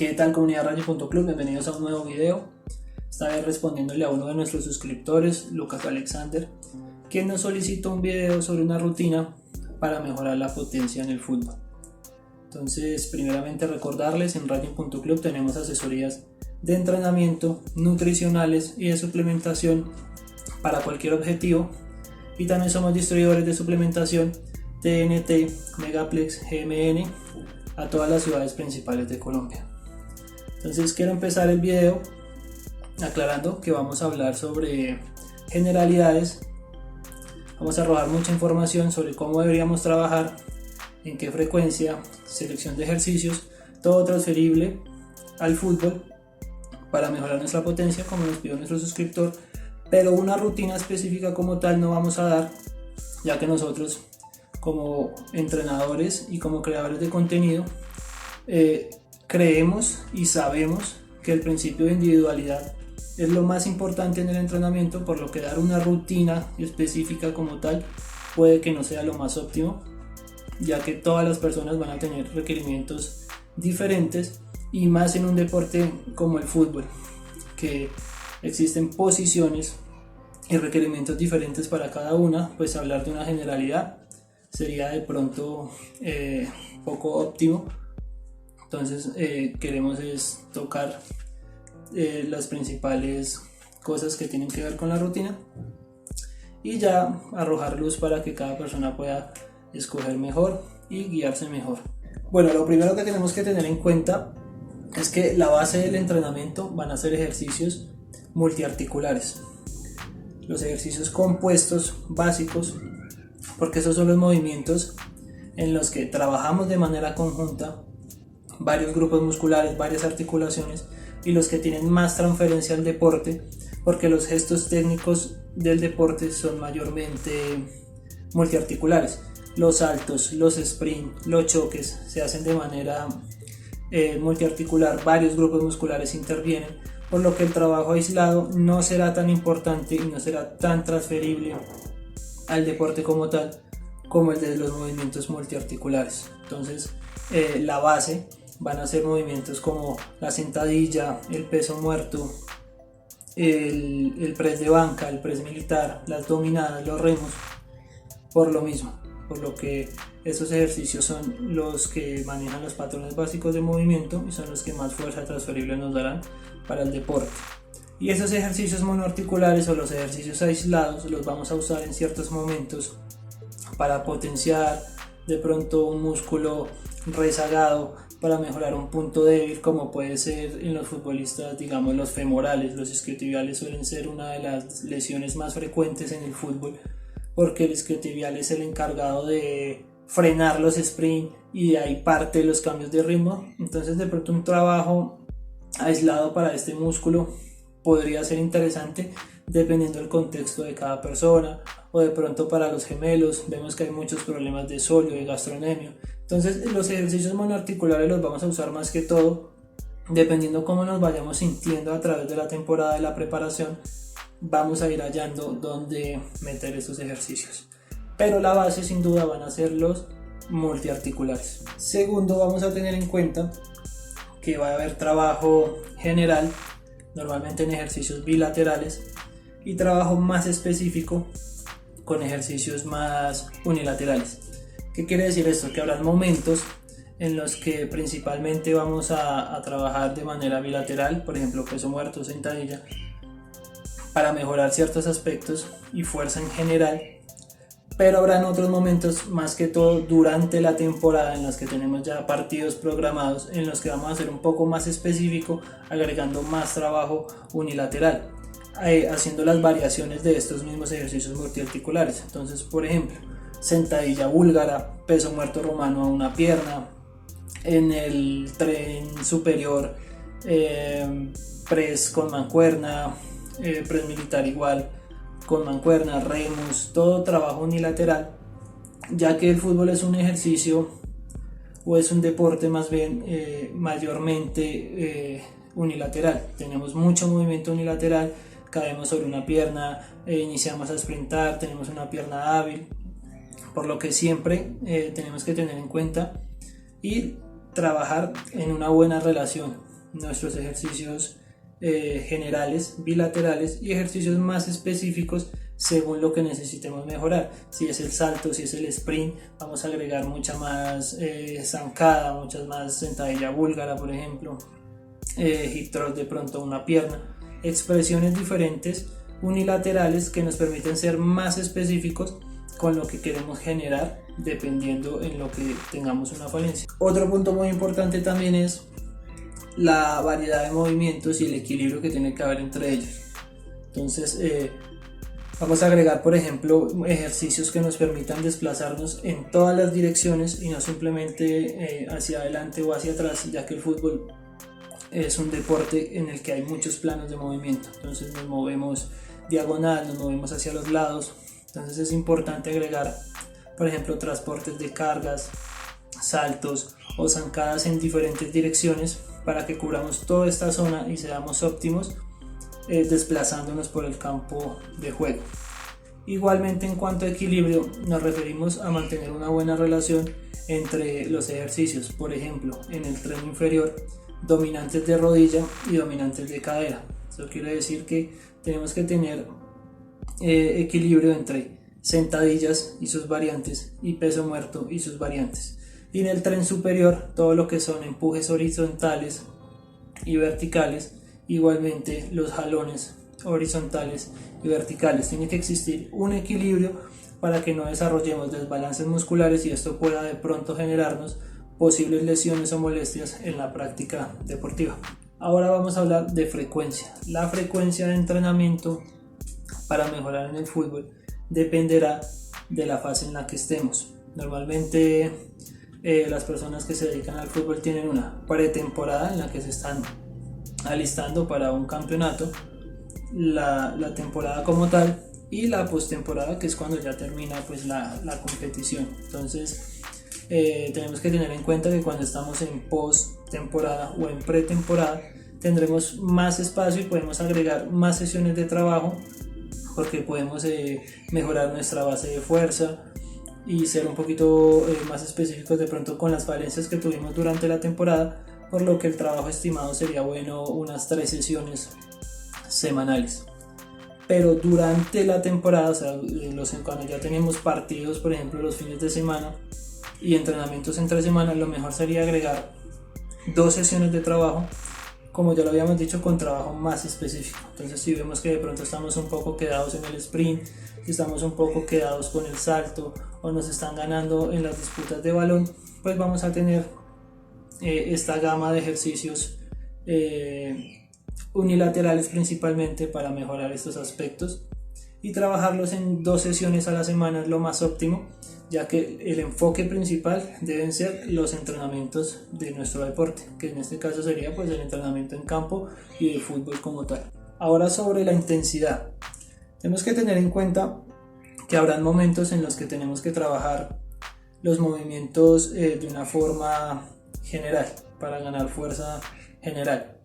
¿Qué tal, comunidad Running.club? Bienvenidos a un nuevo video. Esta vez respondiéndole a uno de nuestros suscriptores, Lucas Alexander, quien nos solicitó un video sobre una rutina para mejorar la potencia en el fútbol. Entonces, primeramente recordarles, en Running.club tenemos asesorías de entrenamiento, nutricionales y de suplementación para cualquier objetivo, y también somos distribuidores de suplementación TNT, Megaplex, GMN a todas las ciudades principales de Colombia. Entonces quiero empezar el video aclarando que vamos a hablar sobre generalidades, vamos a arrojar mucha información sobre cómo deberíamos trabajar, en qué frecuencia, selección de ejercicios, todo transferible al fútbol para mejorar nuestra potencia como nos pidió nuestro suscriptor, pero una rutina específica como tal no vamos a dar, ya que nosotros como entrenadores y como creadores de contenido creemos y sabemos que el principio de individualidad es lo más importante en el entrenamiento, por lo que dar una rutina específica como tal puede que no sea lo más óptimo, ya que todas las personas van a tener requerimientos diferentes, y más en un deporte como el fútbol, que existen posiciones y requerimientos diferentes para cada una. Pues hablar de una generalidad sería de pronto poco óptimo. Entonces queremos tocar las principales cosas que tienen que ver con la rutina y ya arrojar luz para que cada persona pueda escoger mejor y guiarse mejor. Bueno, lo primero que tenemos que tener en cuenta es que la base del entrenamiento van a ser ejercicios multiarticulares, los ejercicios compuestos básicos, porque esos son los movimientos en los que trabajamos de manera conjunta varios grupos musculares, varias articulaciones, y los que tienen más transferencia al deporte, porque los gestos técnicos del deporte son mayormente multiarticulares. Los saltos, los sprints, los choques se hacen de manera multiarticular, varios grupos musculares intervienen, por lo que el trabajo aislado no será tan importante y no será tan transferible al deporte como tal como el de los movimientos multiarticulares. Entonces la base van a ser movimientos como la sentadilla, el peso muerto, el press de banca, el press militar, las dominadas, los remos, por lo mismo, por lo que esos ejercicios son los que manejan los patrones básicos de movimiento y son los que más fuerza transferible nos darán para el deporte. Y esos ejercicios monoarticulares o los ejercicios aislados los vamos a usar en ciertos momentos para potenciar de pronto un músculo rezagado, para mejorar un punto débil, como puede ser en los futbolistas, digamos los femorales. Los isquiotibiales suelen ser una de las lesiones más frecuentes en el fútbol, porque el isquiotibial es el encargado de frenar los sprints y de ahí parte los cambios de ritmo. Entonces de pronto un trabajo aislado para este músculo podría ser interesante dependiendo del contexto de cada persona, o de pronto para los gemelos vemos que hay muchos problemas de solio, de gastronemia. Entonces los ejercicios monoarticulares los vamos a usar más que todo dependiendo cómo nos vayamos sintiendo a través de la temporada de la preparación. Vamos a ir hallando dónde meter estos ejercicios, pero la base sin duda van a ser los multiarticulares. Segundo, vamos a tener en cuenta que va a haber trabajo general, normalmente en ejercicios bilaterales, y trabajo más específico con ejercicios más unilaterales. ¿Qué quiere decir esto? Que habrá momentos en los que principalmente vamos a trabajar de manera bilateral, por ejemplo peso muerto, sentadilla, para mejorar ciertos aspectos y fuerza en general, pero habrán otros momentos, más que todo durante la temporada, en los que tenemos ya partidos programados, en los que vamos a hacer un poco más específico, agregando más trabajo unilateral, haciendo las variaciones de estos mismos ejercicios multiarticulares. Entonces, por ejemplo, sentadilla búlgara, peso muerto romano a una pierna, en el tren superior press con mancuerna, press militar igual con mancuerna, remos, todo trabajo unilateral, ya que el fútbol es un ejercicio o es un deporte más bien mayormente unilateral. Tenemos mucho movimiento unilateral, caemos sobre una pierna, iniciamos a sprintar, tenemos una pierna hábil, por lo que siempre tenemos que tener en cuenta y trabajar en una buena relación nuestros ejercicios generales, bilaterales y ejercicios más específicos según lo que necesitemos mejorar. Si es el salto, si es el sprint, vamos a agregar mucha más zancada, muchas más sentadilla búlgara, por ejemplo, hip thrust de pronto una pierna, expresiones diferentes unilaterales que nos permiten ser más específicos con lo que queremos generar dependiendo en lo que tengamos una falencia. Otro punto muy importante también es la variedad de movimientos y el equilibrio que tiene que haber entre ellos. Entonces vamos a agregar, por ejemplo, ejercicios que nos permitan desplazarnos en todas las direcciones y no simplemente hacia adelante o hacia atrás, ya que el fútbol es un deporte en el que hay muchos planos de movimiento. Entonces nos movemos diagonal, nos movemos hacia los lados. Entonces es importante agregar, por ejemplo, transportes de cargas, saltos o zancadas en diferentes direcciones para que cubramos toda esta zona y seamos óptimos desplazándonos por el campo de juego. Igualmente, en cuanto a equilibrio, nos referimos a mantener una buena relación entre los ejercicios. Por ejemplo, en el tren inferior, dominantes de rodilla y dominantes de cadera. Eso quiere decir que tenemos que tener equilibrio entre sentadillas y sus variantes y peso muerto y sus variantes. Y en el tren superior, todo lo que son empujes horizontales y verticales, igualmente los jalones horizontales y verticales. Tiene que existir un equilibrio para que no desarrollemos desbalances musculares y esto pueda de pronto generarnos posibles lesiones o molestias en la práctica deportiva. Ahora vamos a hablar de frecuencia. La frecuencia de entrenamiento para mejorar en el fútbol dependerá de la fase en la que estemos. Normalmente las personas que se dedican al fútbol tienen una pretemporada en la que se están alistando para un campeonato, la temporada como tal, y la postemporada, que es cuando ya termina pues la competición. Entonces tenemos que tener en cuenta que cuando estamos en postemporada o en pretemporada tendremos más espacio y podemos agregar más sesiones de trabajo porque podemos mejorar nuestra base de fuerza y ser un poquito más específicos de pronto con las falencias que tuvimos durante la temporada, por lo que el trabajo estimado sería bueno unas 3 sesiones semanales. Pero durante la temporada, o sea, cuando ya tenemos partidos, por ejemplo los fines de semana y entrenamientos entre semanas, lo mejor sería agregar 2 sesiones de trabajo, como ya lo habíamos dicho, con trabajo más específico. Entonces si vemos que de pronto estamos un poco quedados en el sprint, si estamos un poco quedados con el salto o nos están ganando en las disputas de balón, pues vamos a tener esta gama de ejercicios unilaterales principalmente para mejorar estos aspectos, y trabajarlos en 2 sesiones a la semana es lo más óptimo, ya que el enfoque principal deben ser los entrenamientos de nuestro deporte, que en este caso sería pues el entrenamiento en campo y el fútbol como tal. Ahora, sobre la intensidad, tenemos que tener en cuenta que habrán momentos en los que tenemos que trabajar los movimientos de una forma general para ganar fuerza general.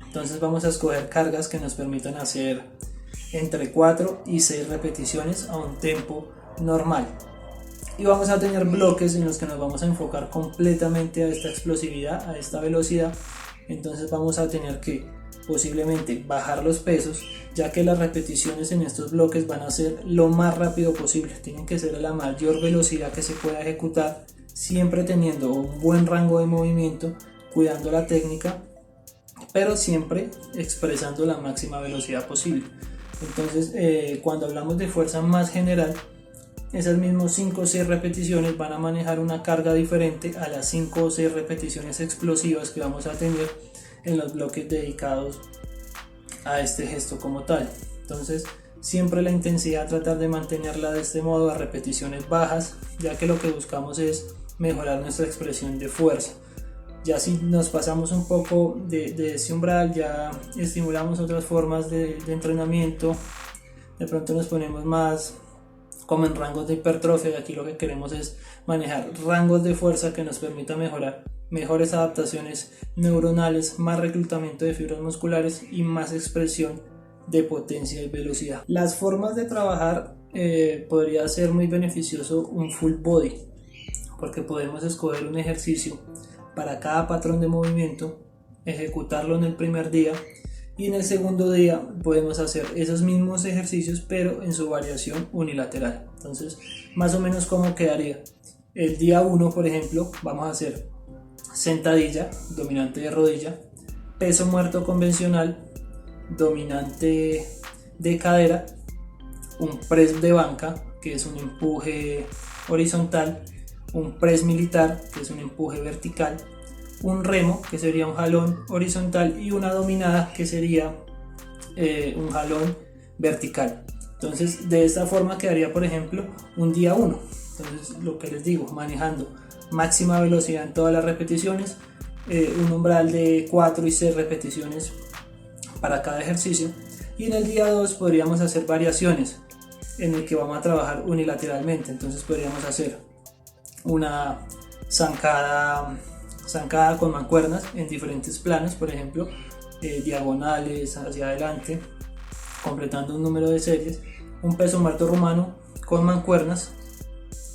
Entonces vamos a escoger cargas que nos permitan hacer entre 4 y 6 repeticiones a un tempo normal, y vamos a tener bloques en los que nos vamos a enfocar completamente a esta explosividad, a esta velocidad. Entonces vamos a tener que posiblemente bajar los pesos, ya que las repeticiones en estos bloques van a ser lo más rápido posible, tienen que ser a la mayor velocidad que se pueda ejecutar, siempre teniendo un buen rango de movimiento, cuidando la técnica, pero siempre expresando la máxima velocidad posible. Entonces cuando hablamos de fuerza más general, esas mismas 5 o 6 repeticiones van a manejar una carga diferente a las 5 o 6 repeticiones explosivas que vamos a tener en los bloques dedicados a este gesto como tal. Entonces siempre la intensidad tratar de mantenerla de este modo a repeticiones bajas, ya que lo que buscamos es mejorar nuestra expresión de fuerza. Ya si nos pasamos un poco de ese umbral, ya estimulamos otras formas de entrenamiento, de pronto nos ponemos más como en rangos de hipertrofia, y aquí lo que queremos es manejar rangos de fuerza que nos permita mejorar mejores adaptaciones neuronales, más reclutamiento de fibras musculares y más expresión de potencia y velocidad. Las formas de trabajar podría ser muy beneficioso un full body, porque podemos escoger un ejercicio para cada patrón de movimiento ejecutarlo en el primer día, y en el segundo día podemos hacer esos mismos ejercicios pero en su variación unilateral. Entonces, más o menos cómo quedaría: el día 1, por ejemplo, vamos a hacer sentadilla dominante de rodilla, peso muerto convencional dominante de cadera, un press de banca, que es un empuje horizontal, un press militar, que es un empuje vertical, un remo, que sería un jalón horizontal, y una dominada, que sería un jalón vertical. Entonces, de esta forma quedaría, por ejemplo, un día 1. Entonces, lo que les digo, manejando máxima velocidad en todas las repeticiones, un umbral de 4 y 6 repeticiones para cada ejercicio. Y en el día 2 podríamos hacer variaciones en el que vamos a trabajar unilateralmente. Entonces podríamos hacer una zancada con mancuernas en diferentes planos, por ejemplo, diagonales hacia adelante, completando un número de series, un peso muerto rumano con mancuernas,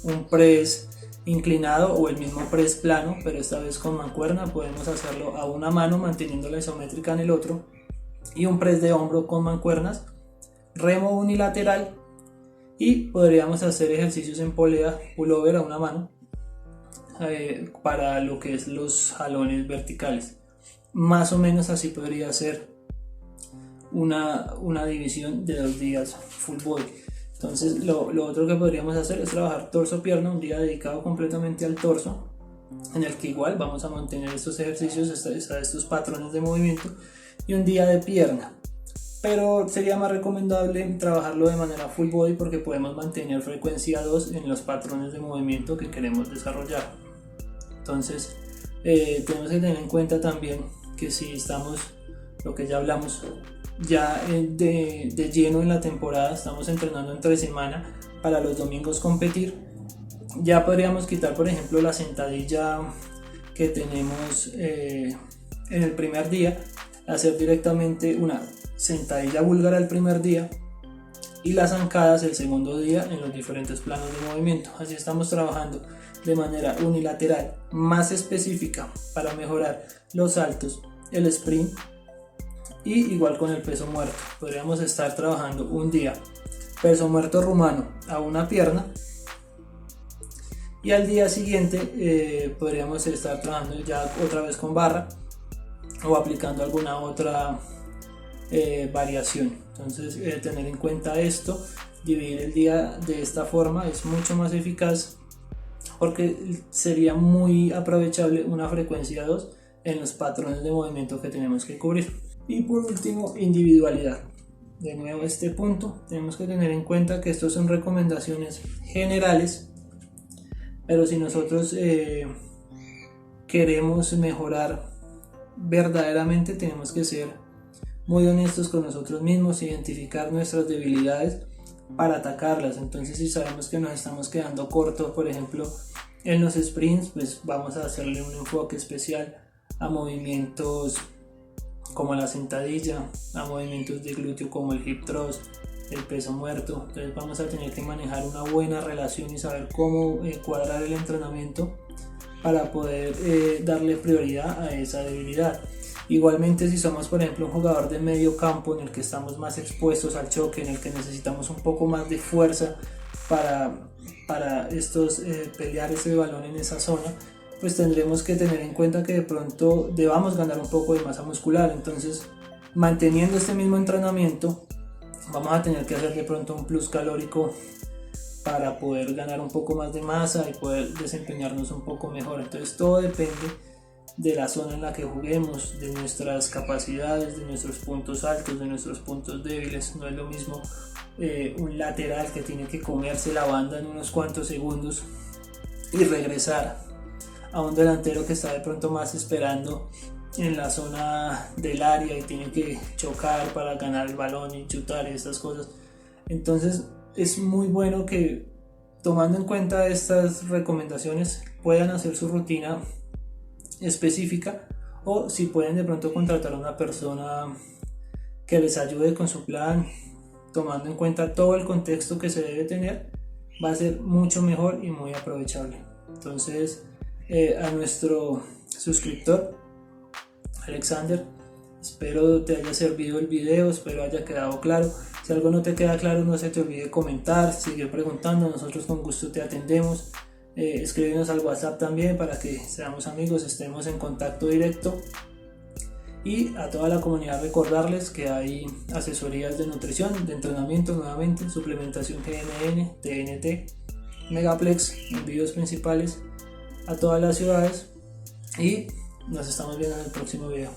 un press inclinado o el mismo press plano, pero esta vez con mancuerna. Podemos hacerlo a una mano manteniendo la isométrica en el otro, y un press de hombro con mancuernas, remo unilateral, y podríamos hacer ejercicios en polea, pullover a una mano, para lo que es los jalones verticales. Más o menos así podría ser una división de 2 días full body. Entonces lo otro que podríamos hacer es trabajar torso-pierna, un día dedicado completamente al torso, en el que igual vamos a mantener estos ejercicios, estos patrones de movimiento, y un día de pierna. Pero sería más recomendable trabajarlo de manera full body, porque podemos mantener frecuencia 2 en los patrones de movimiento que queremos desarrollar. Entonces tenemos que tener en cuenta también que si estamos, lo que ya hablamos, ya de lleno en la temporada, estamos entrenando entre semana para los domingos competir, ya podríamos quitar, por ejemplo, la sentadilla que tenemos en el primer día, hacer directamente una sentadilla búlgara el primer día y las zancadas el segundo día en los diferentes planos de movimiento. Así estamos trabajando de manera unilateral, más específica, para mejorar los saltos, el sprint, y igual con el peso muerto. Podríamos estar trabajando un día peso muerto rumano a una pierna, y al día siguiente podríamos estar trabajando ya otra vez con barra o aplicando alguna otra variación. Entonces tener en cuenta esto, dividir el día de esta forma es mucho más eficaz, porque sería muy aprovechable una frecuencia 2 en los patrones de movimiento que tenemos que cubrir. Y por último, individualidad. De nuevo, este punto tenemos que tener en cuenta que estos son recomendaciones generales, pero si nosotros queremos mejorar verdaderamente, tenemos que ser muy honestos con nosotros mismos, identificar nuestras debilidades para atacarlas. Entonces, si sabemos que nos estamos quedando cortos, por ejemplo, en los sprints, pues vamos a hacerle un enfoque especial a movimientos como la sentadilla, a movimientos de glúteo como el hip thrust, el peso muerto. Entonces vamos a tener que manejar una buena relación y saber cómo cuadrar el entrenamiento para poder darle prioridad a esa debilidad. Igualmente, si somos, por ejemplo, un jugador de medio campo en el que estamos más expuestos al choque, en el que necesitamos un poco más de fuerza para pelear ese balón en esa zona, pues tendremos que tener en cuenta que de pronto debamos ganar un poco de masa muscular. Entonces, manteniendo este mismo entrenamiento, vamos a tener que hacer de pronto un plus calórico para poder ganar un poco más de masa y poder desempeñarnos un poco mejor. Entonces, todo depende de la zona en la que juguemos, de nuestras capacidades, de nuestros puntos altos, de nuestros puntos débiles. No es lo mismo un lateral que tiene que comerse la banda en unos cuantos segundos y regresar a un delantero que está de pronto más esperando en la zona del área y tiene que chocar para ganar el balón y chutar y estas cosas. Entonces es muy bueno que, tomando en cuenta estas recomendaciones, puedan hacer su rutina específica, o si pueden de pronto contratar a una persona que les ayude con su plan, tomando en cuenta todo el contexto que se debe tener, va a ser mucho mejor y muy aprovechable. Entonces, a nuestro suscriptor Alexander. Espero te haya servido el video, espero haya quedado claro. Si algo no te queda claro, no se te olvide comentar, sigue preguntando, nosotros con gusto te atendemos. Escríbenos al WhatsApp también para que seamos amigos, estemos en contacto directo. Y a toda la comunidad recordarles que hay asesorías de nutrición, de entrenamiento nuevamente, suplementación GNN, TNT, Megaplex, envíos principales a todas las ciudades y nos estamos viendo en el próximo video.